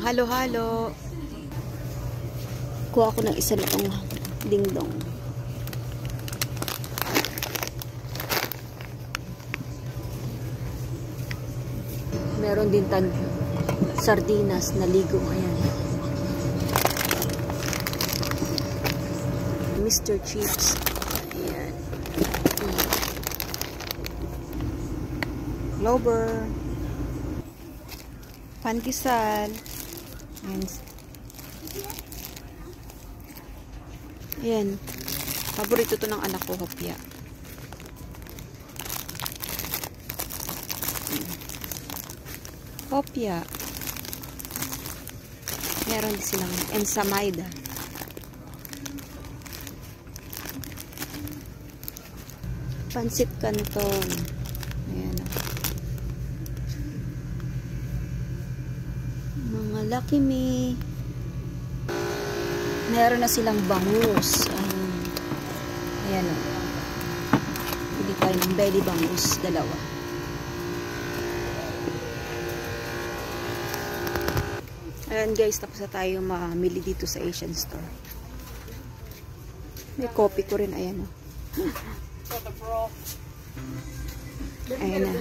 Pang halo-halo. Kuha ako ng isa nitong dingdong. Meron din sardinas na ligo. Ayan. Mr. Chips. Ayan. Clover. Pandesal. Ayan. Ayan. Paborito to ng anak ko, hopya. Hopya. Meron din silang ensamayda. Pansit Canton. Ayan. Mga Lucky Me. Meron na silang bangus. Ayan o. Pili tayo ng belly bangus. Dalawa. Ayan guys, tapos na tayo mamili dito sa Asian store. May coffee ko rin. Ayan o. Ayan na.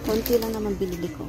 Konti lang naman binili ko.